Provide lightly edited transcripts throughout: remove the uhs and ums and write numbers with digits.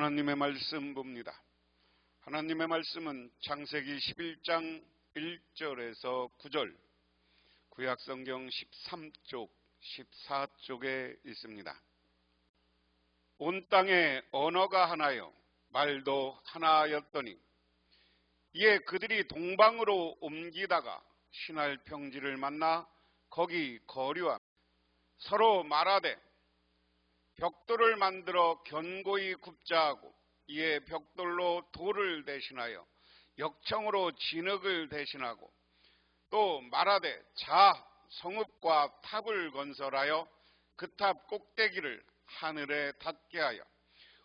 하나님의 말씀 봅니다. 하나님의 말씀은 창세기 11장 1절에서 9절, 구약성경 13쪽, 14쪽에 있습니다. 온 땅에 언어가 하나요 말도 하나였더니 이에 그들이 동방으로 옮기다가 신할 평지를 만나 거기 거류하며 서로 말하되 벽돌을 만들어 견고히 굽자 하고 이에 벽돌로 돌을 대신하여 역청으로 진흙을 대신하고 또 말하되 자 성읍과 탑을 건설하여 그 탑 꼭대기를 하늘에 닿게 하여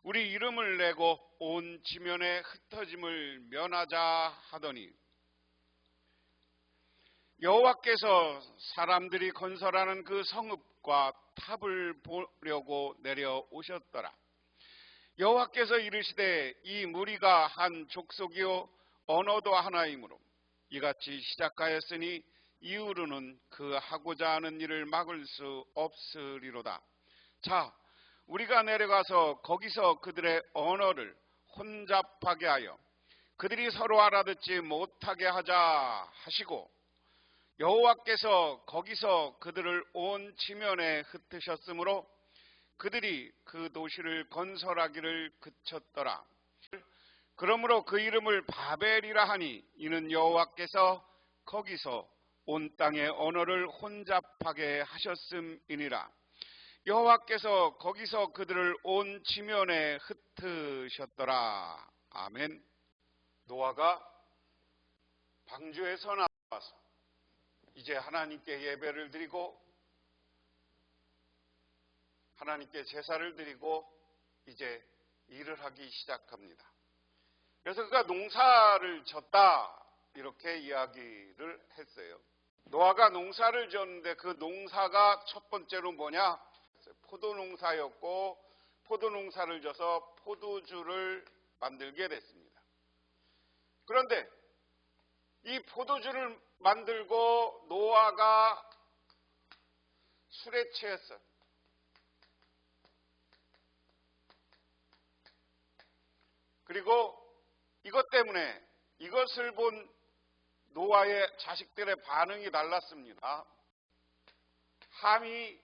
우리 이름을 내고 온 지면에 흩어짐을 면하자 하더니 여호와께서 사람들이 건설하는 그 성읍과 탑을 보려고 내려오셨더라. 여호와께서 이르시되 이 무리가 한 족속이요 언어도 하나이므로 이같이 시작하였으니 이후로는 그 하고자 하는 일을 막을 수 없으리로다. 자, 우리가 내려가서 거기서 그들의 언어를 혼잡하게 하여 그들이 서로 알아듣지 못하게 하자 하시고 여호와께서 거기서 그들을 온 지면에 흩으셨으므로 그들이 그 도시를 건설하기를 그쳤더라. 그러므로 그 이름을 바벨이라 하니 이는 여호와께서 거기서 온 땅의 언어를 혼잡하게 하셨음이니라. 여호와께서 거기서 그들을 온 지면에 흩으셨더라. 아멘. 노아가 방주에서 나와서 이제 하나님께 예배를 드리고 하나님께 제사를 드리고 이제 일을 하기 시작합니다. 그래서 그가 농사를 졌다 이렇게 이야기를 했어요. 노아가 농사를 지었는데 그 농사가 첫 번째로 뭐냐? 포도농사였고 포도농사를 져서 포도주를 만들게 됐습니다. 그런데 이 포도주를 만들고 노아가 술에 취했어요. 그리고 이것 때문에 이것을 본 노아의 자식들의 반응이 달랐습니다. 함이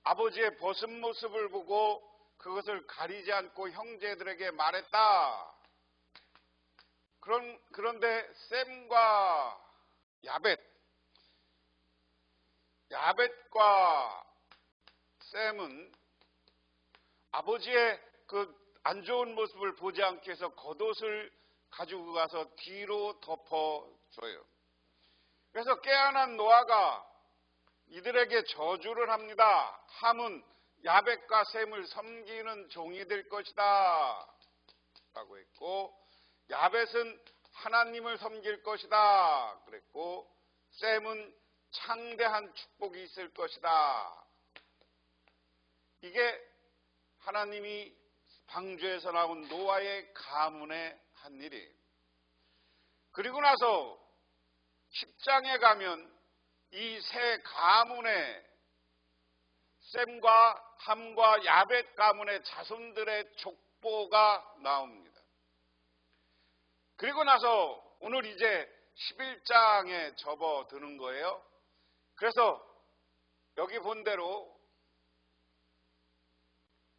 아버지의 벗은 모습을 보고 그것을 가리지 않고 형제들에게 말했다. 그런데 셈과 야벳과 셈은 아버지의 그 안 좋은 모습을 보지 않게 해서 겉옷을 가지고 가서 뒤로 덮어줘요. 그래서 깨어난 노아가 이들에게 저주를 합니다. 함은 야벳과 셈을 섬기는 종이 될 것이다 라고 했고, 야벳은 하나님을 섬길 것이다 그랬고, 셈은 창대한 축복이 있을 것이다. 이게 하나님이 방주에서 나온 노아의 가문의 한 일이에요. 그리고 나서 10장에 가면 이 세 가문의 셈과 함과 야벳 가문의 자손들의 족보가 나옵니다. 그리고 나서 오늘 이제 11장에 접어드는 거예요. 그래서 여기 본 대로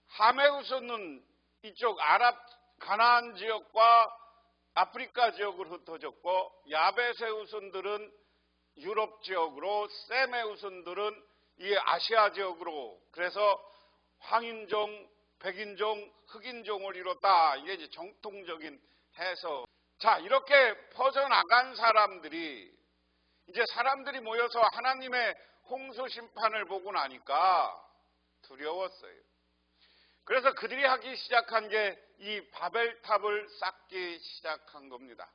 함의 후손은 이쪽 아랍 가나안 지역과 아프리카 지역으로 흩어졌고, 야벳의 후손들은 유럽 지역으로, 셈의 후손들은 이 아시아 지역으로, 그래서 황인종, 백인종, 흑인종을 이뤘다. 이게 이제 정통적인 해석. 자, 이렇게 퍼져나간 사람들이 이제 사람들이 모여서 하나님의 홍수 심판을 보고 나니까 두려웠어요. 그래서 그들이 하기 시작한 게 이 바벨탑을 쌓기 시작한 겁니다.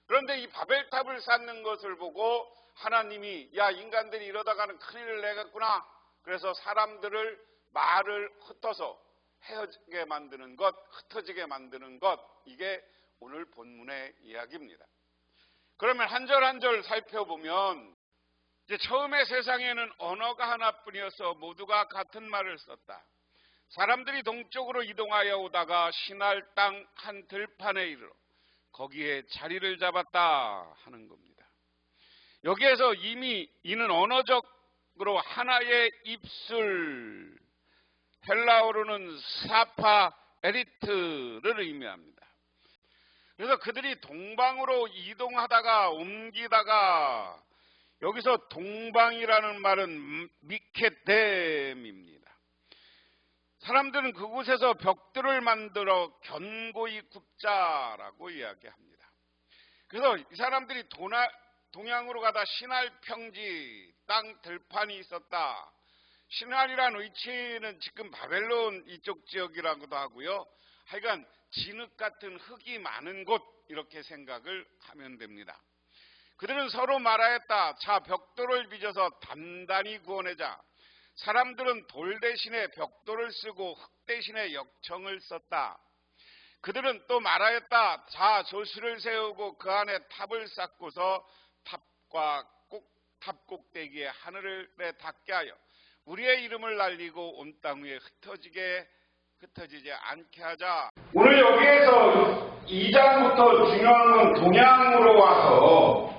그런데 이 바벨탑을 쌓는 것을 보고 하나님이 야, 인간들이 이러다가는 큰일을 내겠구나. 그래서 사람들을 말을 흩어서 헤어지게 만드는 것, 흩어지게 만드는 것, 이게 오늘 본문의 이야기입니다. 그러면 한 절 한 절 살펴보면 이제 처음에 세상에는 언어가 하나뿐이어서 모두가 같은 말을 썼다. 사람들이 동쪽으로 이동하여 오다가 신할 땅 한 들판에 이르러 거기에 자리를 잡았다 하는 겁니다. 여기에서 이미 이는 언어적으로 하나의 입술, 헬라어로는 사파 에리트를 의미합니다. 그래서 그들이 동방으로 이동하다가 옮기다가 여기서 동방이라는 말은 미케뎀입니다. 사람들은 그곳에서 벽들을 만들어 견고히 굽자라고 이야기합니다. 그래서 이 사람들이 동양으로 가다 신할 평지 땅 들판이 있었다. 신할이라는 위치는 지금 바벨론 이쪽 지역이라고도 하고요. 하여간 진흙 같은 흙이 많은 곳 이렇게 생각을 하면 됩니다. 그들은 서로 말하였다. 자, 벽돌을 빚어서 단단히 구워내자. 사람들은 돌 대신에 벽돌을 쓰고 흙 대신에 역청을 썼다. 그들은 또 말하였다. 자, 조수를 세우고 그 안에 탑을 쌓고서 탑 꼭대기에 하늘에 닿게 하여 우리의 이름을 날리고 온 땅 위에 흩어지지 않게 하자. 오늘 여기에서 2장부터 중요한 건 동양으로 와서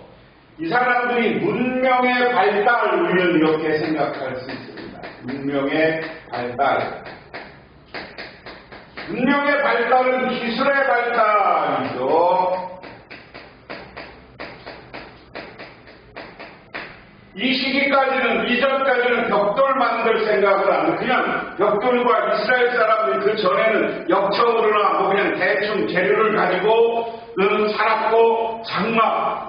이 사람들이 문명의 발달, 우리는 이렇게 생각할 수 있습니다. 문명의 발달. 문명의 발달은 기술의 발달이죠. 이 시기까지는, 이전까지는 벽돌 만들 생각을 안 하고 그냥 벽돌과 이스라엘 사람들이 그 전에는 역청으로나 뭐 그냥 대충 재료를 가지고 살았고 장막,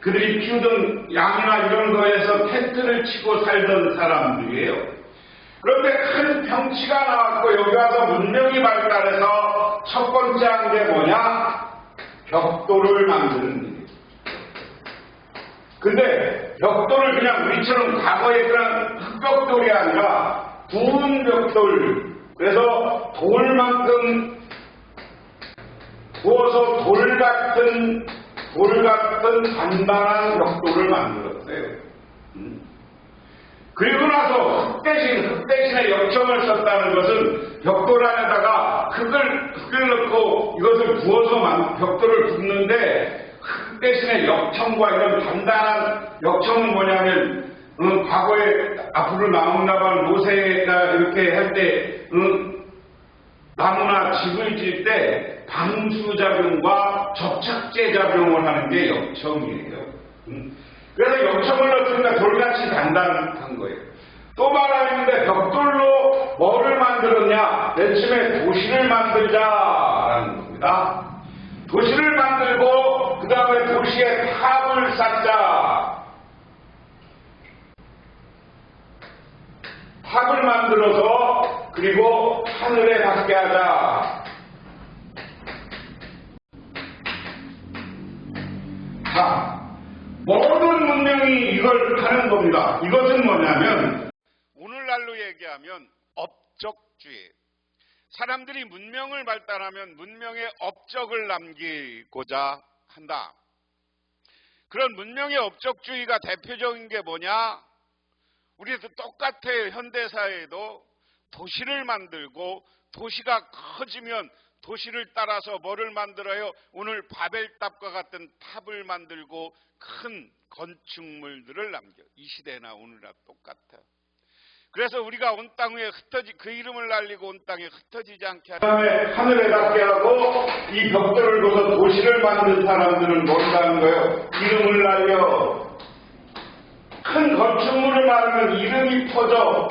그들이 키우던 양이나 이런 거에서 텐트를 치고 살던 사람들이에요. 그런데 큰 병치가 나왔고 여기 와서 문명이 발달해서 첫 번째 한 게 뭐냐? 벽돌을 만드는 일이에요. 근데 벽돌을 그냥 우리처럼 과거에 그런 흙벽돌이 아니라 구운 벽돌, 그래서 돌만큼 구워서 돌 같은 단단한 벽돌을 만들었어요. 그리고 나서 흙 대신에 역청을 썼다는 것은 벽돌 안에다가 흙을 넣고 이것을 부어서 벽돌을 붓는데 흙 대신에 역청과 이런 단단한 역청은 뭐냐면 과거에 앞으로 나온다면 모세가 이렇게 할 때 나무나 집을 지을 때 방수작용과 접착제작용을 하는 게 역청이에요. 그래서 역청을 넣으니까 돌같이 단단한 거예요. 또 말하는데 벽돌로 뭐를 만들었냐? 맨 처음에 도시를 만들자라는 겁니다. 도시를 만들고 그 다음에 도시에 탑을 쌓자. 탑을 만들어서 그리고 하늘에 닿게 하자. 자, 모든 문명이 이걸 하는 겁니다. 이것은 뭐냐면 오늘날로 얘기하면 업적주의. 사람들이 문명을 발달하면 문명의 업적을 남기고자 한다. 그런 문명의 업적주의가 대표적인 게 뭐냐? 우리도 똑같아요. 현대사회에도 도시를 만들고 도시가 커지면 도시를 따라서 뭐를 만들어요? 오늘 바벨탑과 같은 탑을 만들고 큰 건축물들을 남겨. 이 시대나 오늘이나 똑같아. 그래서 우리가 온 땅 위에 그 이름을 날리고 온 땅에 흩어지지 않게 하고 그 다음에 하늘에 닿게 하고 이 벽돌을 둬서 도시를 만든 사람들은 뭔다는 거예요? 이름을 날려. 큰 건축물을 말하면 이름이 퍼져.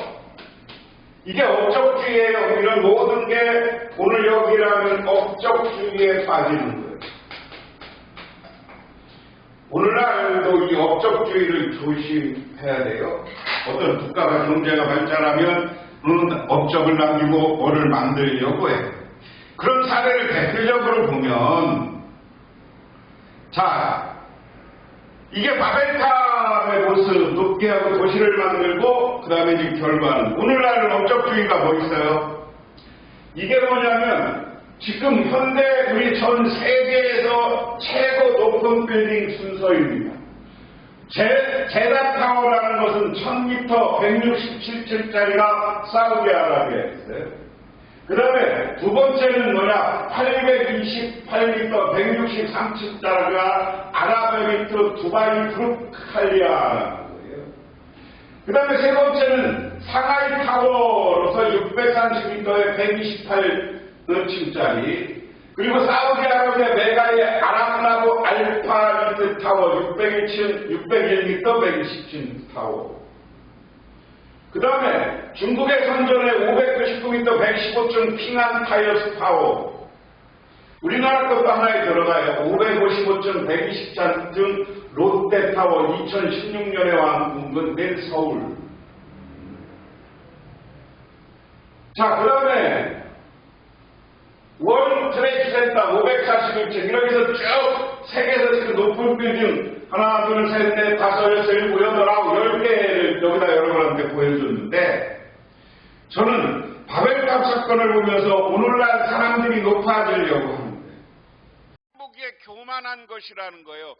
이게 업적주의예요. 이런 모든 게 오늘 여기라면 업적주의에 빠지는 거예요. 오늘날도 이 업적주의를 조심해야 돼요. 어떤 국가가 경제가 발달하면 업적을 남기고 뭐를 만들려고 해요. 그런 사례를 대표적으로 보면 자, 이게 바벨탑의 모습 높게 하고 도시를 만들고 그 다음에 지금 결과는 오늘날은 업적주의가 뭐 있어요? 이게 뭐냐면 지금 현대 우리 전 세계에서 최고 높은 빌딩 순서입니다. 제다타워라는 것은 1000m 167층짜리가 사우디아라비아에 있어요. 그 다음에 두 번째는 뭐냐? 828m 163층짜리가 아랍에미리트 두바이 브루칼리아라는 거예요. 그 다음에 세 번째는 상하이 타워로서 630m에 128층짜리, 그리고 사우디아라비아 메가의 아랍라브 알파리트 타워 601m 120층 타워. 그 다음에 중국의 선전에 599m 115층 핑안 타이어스 타워. 우리나라 것도 하나에 들어가요. 555층 120층 롯데타워 2016년에 완공된 내 서울. 자, 그 다음에 월드 트레이드 센터 541층, 이렇게 해서 쭉 세계에서 제일 높은 빌딩 하나, 둘, 셋, 넷, 다섯, 여섯, 일곱, 여덟, 아홉, 10개를 여기다 여러분한테 보여줬는데, 저는 바벨탑 사건을 보면서 오늘날 사람들이 높아지려고 하는데, 보기에 교만한 것이라는 거예요.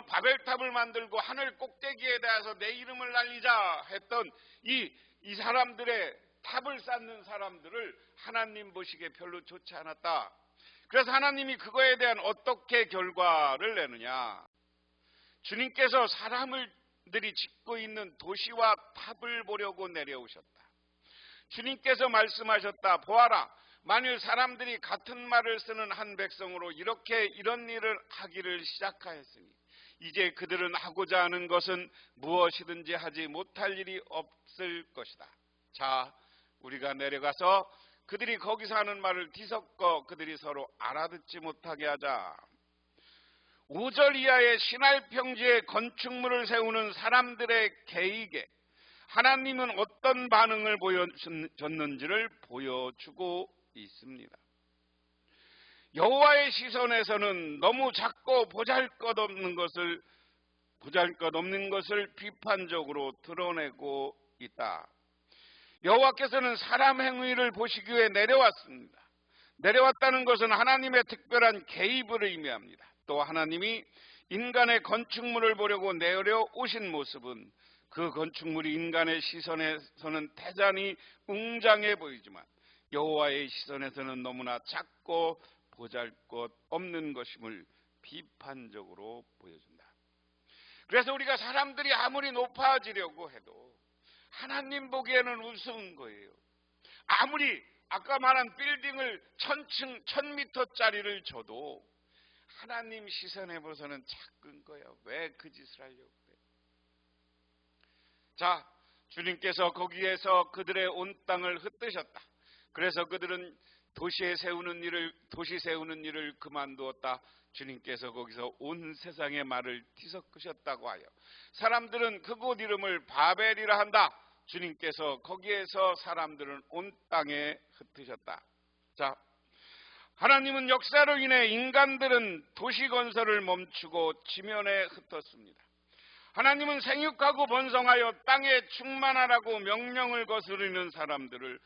바벨탑을 만들고 하늘 꼭대기에 대해서 내 이름을 날리자 했던 이 사람들의 탑을 쌓는 사람들을 하나님 보시기에 별로 좋지 않았다. 그래서 하나님이 그거에 대한 어떻게 결과를 내느냐. 주님께서 사람들이 짓고 있는 도시와 탑을 보려고 내려오셨다. 주님께서 말씀하셨다. 보아라. 만일 사람들이 같은 말을 쓰는 한 백성으로 이런 일을 하기를 시작하였으니 이제 그들은 하고자 하는 것은 무엇이든지 하지 못할 일이 없을 것이다. 자, 우리가 내려가서 그들이 거기서 하는 말을 뒤섞어 그들이 서로 알아듣지 못하게 하자. 5절 이하의 시날 평지에 건축물을 세우는 사람들의 계획에 하나님은 어떤 반응을 보여줬는지를 보여주고 있습니다. 여호와의 시선에서는 너무 작고 보잘것없는 것을 비판적으로 드러내고 있다. 여호와께서는 사람 행위를 보시기 위해 내려왔습니다. 내려왔다는 것은 하나님의 특별한 개입을 의미합니다. 또 하나님이 인간의 건축물을 보려고 내려오신 모습은 그 건축물이 인간의 시선에서는 대단히 웅장해 보이지만 여호와의 시선에서는 너무나 작고 보잘것없는 것임을 비판적으로 보여준다. 그래서 우리가 사람들이 아무리 높아지려고 해도 하나님 보기에는 우스운 거예요. 아무리 아까 말한 빌딩을 1000m짜리를 줘도 하나님 시선에 보서는 작은 거예요. 왜 그 짓을 하려고 그래요? 자, 주님께서 거기에서 그들의 온 땅을 흩뜨셨다. 그래서 그들은 도시 세우는 일을 그만두었다. 주님께서 거기서 온 세상의 말을 뒤섞으셨다고 하여 사람들은 그곳 이름을 바벨이라 한다. 주님께서 거기에서 사람들은 온 땅에 흩으셨다. 자, 하나님은 역사로 인해 인간들은 도시 건설을 멈추고 지면에 흩었습니다. 하나님은 생육하고 번성하여 땅에 충만하라고 명령을 거스르는 사람들을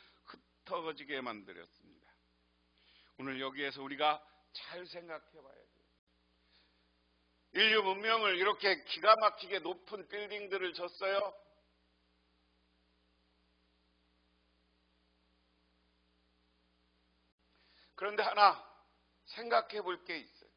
흩어지게 만들었습니다. 오늘 여기에서 우리가 잘 생각해 봐야 돼요. 인류 문명을 이렇게 기가 막히게 높은 빌딩들을 줬어요. 그런데 하나 생각해 볼 게 있어요.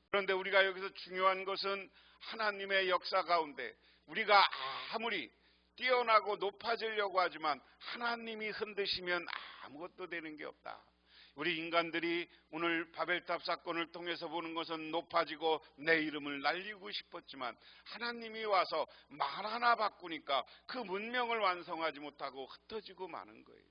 그런데 우리가 여기서 중요한 것은 하나님의 역사 가운데 우리가 아무리 뛰어나고 높아지려고 하지만 하나님이 흔드시면 아무것도 되는 게 없다. 우리 인간들이 오늘 바벨탑 사건을 통해서 보는 것은 높아지고 내 이름을 날리고 싶었지만 하나님이 와서 말 하나 바꾸니까 그 문명을 완성하지 못하고 흩어지고 마는 거예요.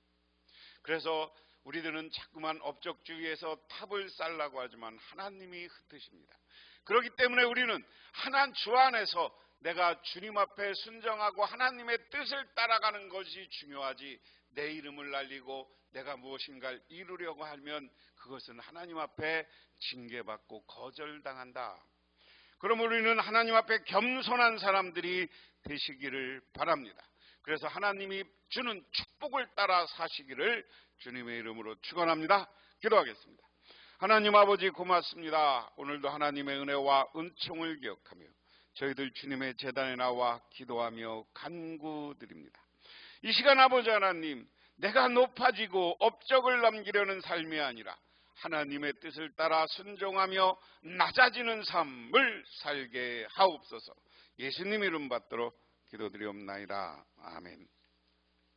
그래서 우리들은 자꾸만 업적주의에서 탑을 쌓으려고 하지만 하나님이 흩으십니다. 그렇기 때문에 우리는 하나님 주 안에서 내가 주님 앞에 순정하고 하나님의 뜻을 따라가는 것이 중요하지, 내 이름을 날리고 내가 무엇인가를 이루려고 하면 그것은 하나님 앞에 징계받고 거절당한다. 그럼 우리는 하나님 앞에 겸손한 사람들이 되시기를 바랍니다. 그래서 하나님이 주는 축복을 따라 사시기를 주님의 이름으로 축원합니다. 기도하겠습니다. 하나님 아버지 고맙습니다. 오늘도 하나님의 은혜와 은총을 기억하며 저희들 주님의 제단에 나와 기도하며 간구드립니다. 이 시간 아버지 하나님, 내가 높아지고 업적을 남기려는 삶이 아니라 하나님의 뜻을 따라 순종하며 낮아지는 삶을 살게 하옵소서. 예수님 이름 받들어 기도드리옵나이다. 아멘.